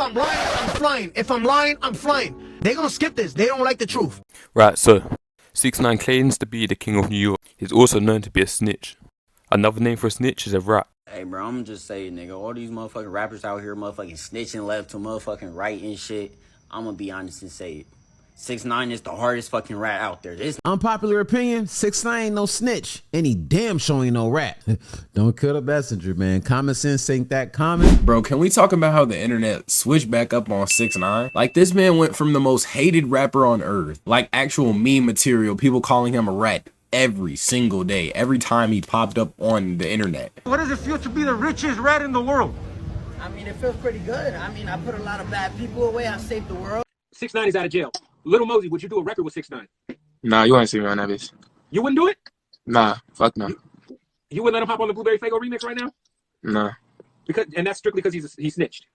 I'm lying, I'm flying. If I'm lying, I'm flying. They're gonna skip this. They don't like the truth. Right, so 6ix9ine claims to be the king of New York. He's also known to be a snitch. Another name for a snitch is a rat. Hey, bro, I'm just saying, nigga, all these motherfucking rappers out here motherfucking snitching left to motherfucking right and shit. I'm gonna be honest and say it. 6ix9ine is the hardest fucking rat out there. This unpopular opinion, 6ix9ine ain't no snitch. And he damn sure ain't no rat. Don't kill the messenger, man. Common sense ain't that common. Bro, can we talk about how the internet switched back up on 6ix9ine? Like, this man went from the most hated rapper on earth, like actual meme material, people calling him a rat every single day, every time he popped up on the internet. What does it feel to be the richest rat in the world? I mean, it feels pretty good. I mean, I put a lot of bad people away. I saved the world. 6ix9ine is out of jail. Little Mosey, would you do a record with 6ix9ine? Nah, you ain't see me on that bitch. You wouldn't do it? Nah, fuck no. You wouldn't let him hop on the Blueberry Faygo remix right now? Nah. And that's strictly because he snitched.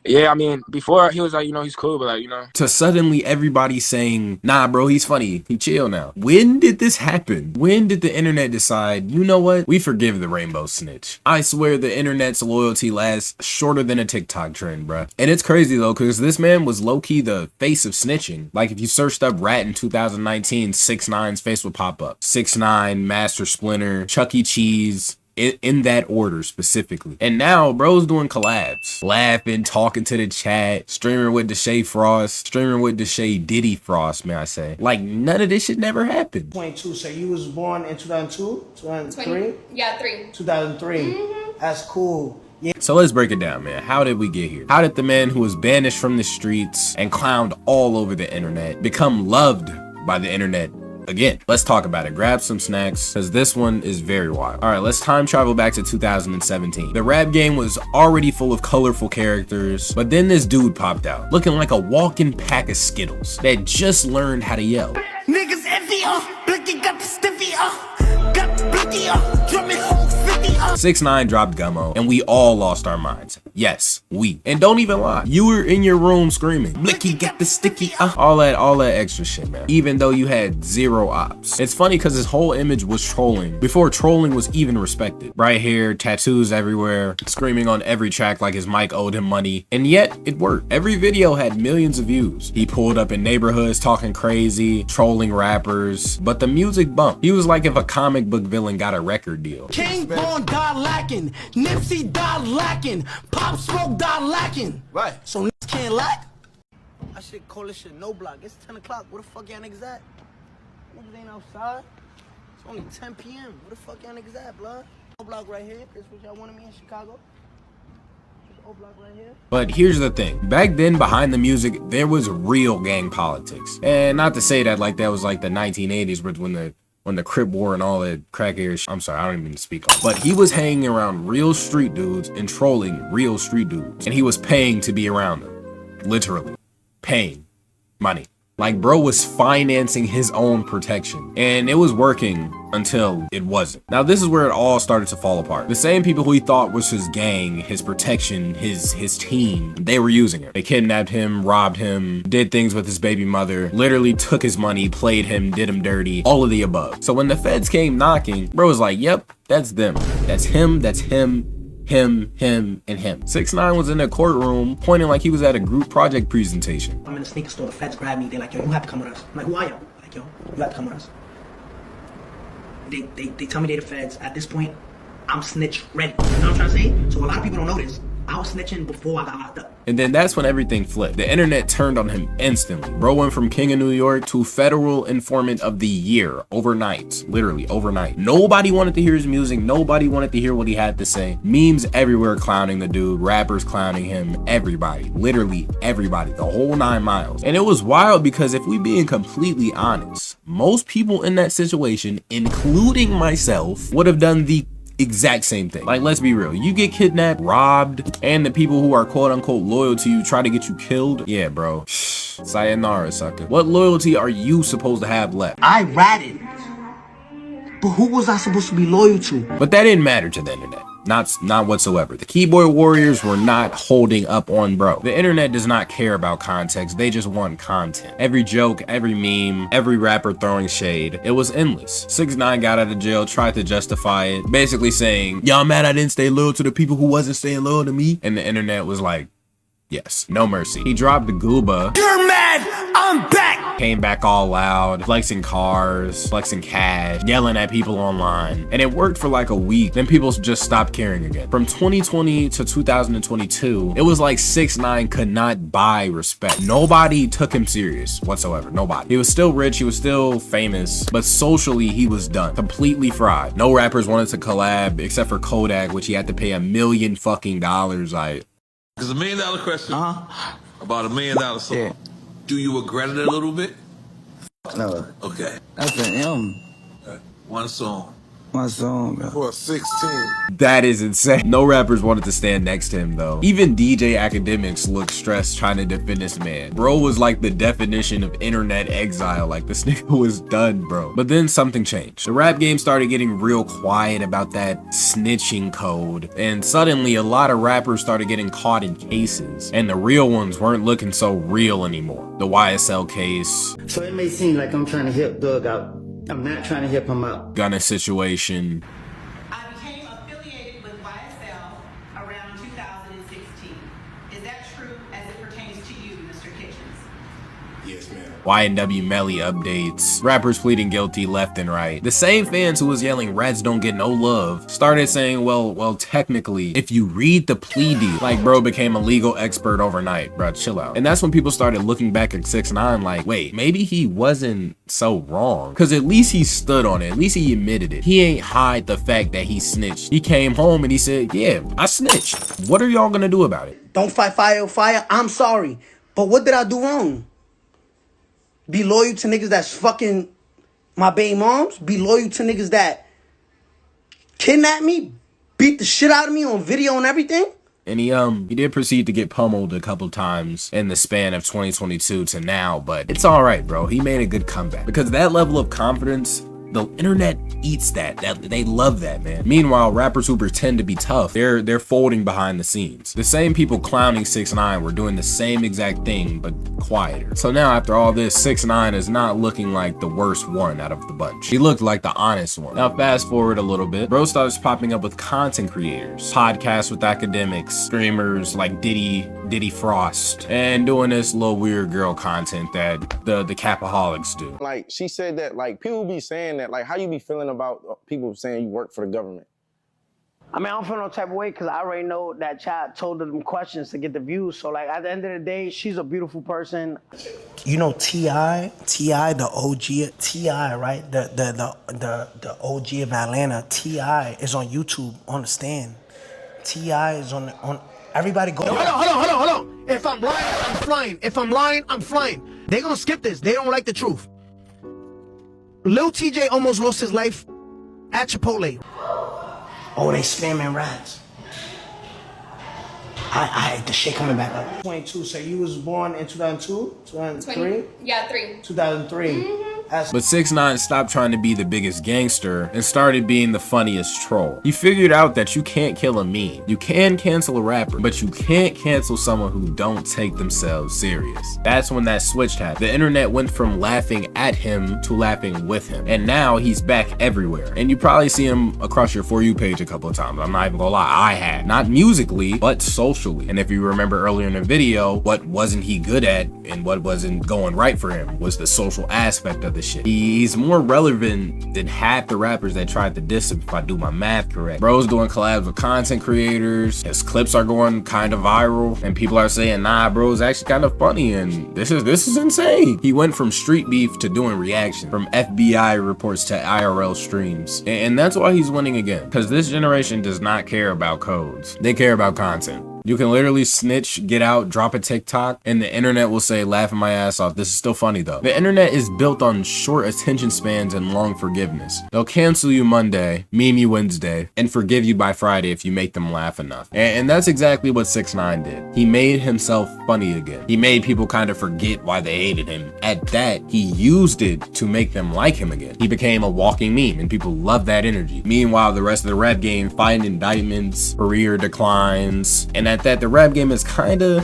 Yeah, I mean, before he was like, you know, he's cool, but like, you know. To suddenly everybody saying, nah, bro, he's funny. He chill now. When did this happen? When did the internet decide, you know what? We forgive the rainbow snitch. I swear the internet's loyalty lasts shorter than a TikTok trend, bruh. And it's crazy though, because this man was low-key the face of snitching. Like if you searched up rat in 2019, 6ix9ine's face would pop up. 6ix9ine, Master Splinter, Chuck E. Cheese, in that order specifically. And now bro's doing collabs, laughing, talking to the chat, streaming with Deshae Frost, streaming with Deshae Diddy Frost, may I say. Like none of this shit never happened. 22, so you was born in 2002, 2003? Yeah, 3. 2003. That's cool. Yeah. So let's break it down, man. How did we get here? How did the man who was banished from the streets and clowned all over the internet become loved by the internet again? Let's talk about it. Grab some snacks, because this one is very wild. All right, let's time travel back to 2017. The rap game was already full of colorful characters, but then this dude popped out, looking like a walking pack of Skittles that just learned how to yell. Niggas envy, Blicky got the stiffy, got Blicky, drumming home 50, 6ix9ine dropped Gummo, and we all lost our minds. Yes, we. And don't even lie, you were in your room screaming, Blicky got the sticky, all that extra shit, man. Even though you had zero ops. It's funny because his whole image was trolling before trolling was even respected. Bright hair, tattoos everywhere, screaming on every track like his mic owed him money, and yet it worked. Every video had millions of views. He pulled up in neighborhoods talking crazy, trolling rappers, but the music bumped. He was like if a comic book villain got a record deal. King Bone died lacking, Nipsey died lacking, Pop Smoke died lacking. Right. So niggas can't lack? I should call this shit no block. It's 10 o'clock. Where the fuck y'all niggas at? Niggas ain't outside. It's only 10 p.m. Where the fuck y'all niggas at, blood? No block right here. This what y'all wanted me in Chicago. O block right here. But here's the thing. Back then, behind the music, there was real gang politics. And not to say that like that was like the 1980s when the Crip War and all that crack air I'm sorry, I don't even mean to speak on. But he was hanging around real street dudes and trolling real street dudes. And he was paying to be around them. Literally. Paying money. Like bro was financing his own protection, and it was working until it wasn't. Now this is where it all started to fall apart. The same people who he thought was his gang, his protection, his team, they were using him. They kidnapped him, robbed him, did things with his baby mother, literally took his money, played him, did him dirty, all of the above. So when the feds came knocking, bro was like, yep, that's them. That's him, him, and him. 6ix9ine was in a courtroom pointing like he was at a group project presentation. I'm in the sneaker store, the feds grab me, they're like, yo, you have to come with us. I'm like, who are you? Like, yo, you have to come with us. They tell me they're the feds. At this point, I'm snitch ready. You know what I'm trying to say? So a lot of people don't know this. I was snitching before I got locked up. And then that's when everything flipped. The internet turned on him instantly. Bro went from King of New York to Federal Informant of the Year overnight. Literally overnight. Nobody wanted to hear his music. Nobody wanted to hear what he had to say. Memes everywhere clowning the dude. Rappers clowning him. Everybody. Literally everybody. The whole 9 miles. And it was wild because if we being completely honest, most people in that situation, including myself, would have done the exact same thing. Like, let's be real. You get kidnapped, robbed, and the people who are quote unquote loyal to you try to get you killed. Yeah, bro. Sayonara, sucker. What loyalty are you supposed to have left? I ratted. But who was I supposed to be loyal to? But that didn't matter to the internet. Not whatsoever. The keyboard warriors were not holding up on bro. The internet does not care about context. They just want content. Every joke, every meme, every rapper throwing shade. It was endless. 6ix9ine got out of jail, tried to justify it, basically saying, y'all mad I didn't stay loyal to the people who wasn't staying loyal to me? And the internet was like, Yes, no mercy. He dropped the Gooba. You're mad! I'm back! Came back all loud, flexing cars, flexing cash, yelling at people online. And it worked for like a week. Then people just stopped caring again. From 2020 to 2022, it was like 6ix9ine could not buy respect. Nobody took him serious whatsoever. Nobody. He was still rich. He was still famous. But socially, he was done. Completely fried. No rappers wanted to collab except for Kodak, which he had to pay $1 million fucking dollars. It's $1 million question. About $1 million song. Yeah. Do you regret it a little bit? No. Okay. That's an M. One song. My song. For 16. That is insane. No rappers wanted to stand next to him though. Even DJ Academics looked stressed trying to defend this man. Bro was like the definition of internet exile. Like this nigga was done, bro. But then something changed. The rap game started getting real quiet about that snitching code. And suddenly a lot of rappers started getting caught in cases. And the real ones weren't looking so real anymore. The YSL case. So it may seem like I'm trying to help Doug out. I'm not trying to help him out. Gunna situation. I became affiliated with YSL around 2016. Is that true as it pertains to you, Mr. Kitchens? Yes, ma'am. YNW Melly updates, rappers pleading guilty left and right. The same fans who was yelling rats don't get no love started saying, well, technically, if you read the plea deal, like bro became a legal expert overnight, bro, chill out. And that's when people started looking back at 6ix9ine like, wait, maybe he wasn't so wrong. Cause at least he stood on it, at least he admitted it. He ain't hide the fact that he snitched. He came home and he said, yeah, I snitched. What are y'all gonna do about it? Don't fight fire with fire. I'm sorry. But what did I do wrong? Be loyal to niggas that's fucking my baby moms. Be loyal to niggas that kidnap me, beat the shit out of me on video and everything. And he did proceed to get pummeled a couple times in the span of 2022 to now, but it's all right, bro. He made a good comeback because that level of confidence, the internet eats that. They love that, man. Meanwhile, rappers who pretend to be tough, they're folding behind the scenes. The same people clowning 6ix9ine were doing the same exact thing, but quieter. So now after all this, 6ix9ine is not looking like the worst one out of the bunch. He looked like the honest one. Now fast forward a little bit, bro starts popping up with content creators, podcasts with academics, streamers like Diddy Frost, and doing this little weird girl content that the Capaholics do. Like she said that like people be saying that, like how you be feeling about people saying you work for the government? I mean, I don't feel no type of way because I already know that child told her them questions to get the views. So like at the end of the day, she's a beautiful person. You know T.I., the OG, T.I., right? The OG of Atlanta. T.I. is on YouTube on the stand. T.I. is on everybody go. Hold on. If I'm lying, I'm flying. If I'm lying, I'm flying. They gonna skip this. They don't like the truth. Lil TJ almost lost his life at Chipotle. Oh, they spamming rats. The shit coming back up. 22, so you was born in 2002? 2003? Yeah, 3. 2003. But 6ix9ine stopped trying to be the biggest gangster and started being the funniest troll. He figured out that you can't kill a meme. You can cancel a rapper, but you can't cancel someone who don't take themselves serious. That's when that switch happened. The internet went from laughing at him to laughing with him. And now he's back everywhere. And you probably see him across your For You page a couple of times. I'm not even gonna lie, I had. Not musically, but socially. And if you remember earlier in the video, what wasn't he good at and what wasn't going right for him was the social aspect of the shit. He's more relevant than half the rappers that tried to diss him, if I do my math correct. Bro's doing collabs with content creators, his clips are going kind of viral, and people are saying, nah, bro's actually kind of funny, and this is insane. He went from street beef to doing reaction, from FBI reports to IRL streams, and that's why he's winning again, because this generation does not care about codes. They care about content. You can literally snitch, get out, drop a TikTok, and the internet will say, laughing my ass off. This is still funny though. The internet is built on short attention spans and long forgiveness. They'll cancel you Monday, meme you Wednesday, and forgive you by Friday if you make them laugh enough. And that's exactly what 6ix9ine did. He made himself funny again. He made people kind of forget why they hated him. At that, he used it to make them like him again. He became a walking meme and people love that energy. Meanwhile, the rest of the rap game fighting indictments, career declines, and at that, the rap game is kinda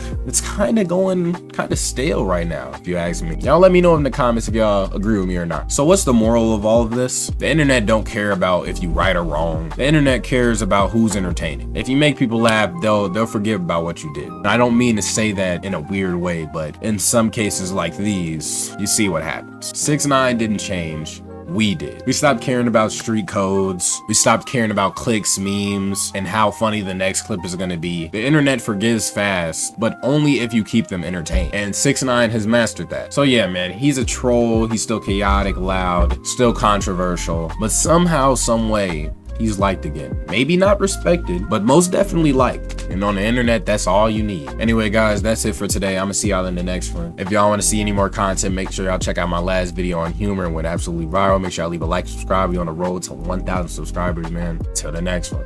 going kinda stale right now, if you ask me. Y'all let me know in the comments if y'all agree with me or not. So what's the moral of all of this? The internet don't care about if you right or wrong. The internet cares about who's entertaining. If you make people laugh, they'll forget about what you did. And I don't mean to say that in a weird way, but in some cases like these, you see what happens. 6ix9ine didn't change. We did. We stopped caring about street codes. We stopped caring about clicks, memes, and how funny the next clip is gonna be. The internet forgives fast, but only if you keep them entertained. And 6ix9ine has mastered that. So yeah, man, he's a troll. He's still chaotic, loud, still controversial, but somehow, some way, he's liked again. Maybe not respected, but most definitely liked. And on the internet, that's all you need. Anyway, guys, that's it for today. I'm gonna see y'all in the next one. If y'all wanna see any more content, make sure y'all check out my last video on humor and went absolutely viral. Make sure y'all leave a like, subscribe. We're on the road to 1,000 subscribers, man. Till the next one.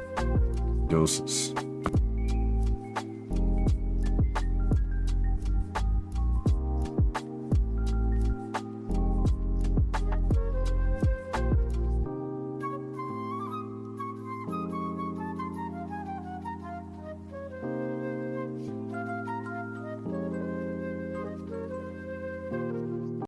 Deuces.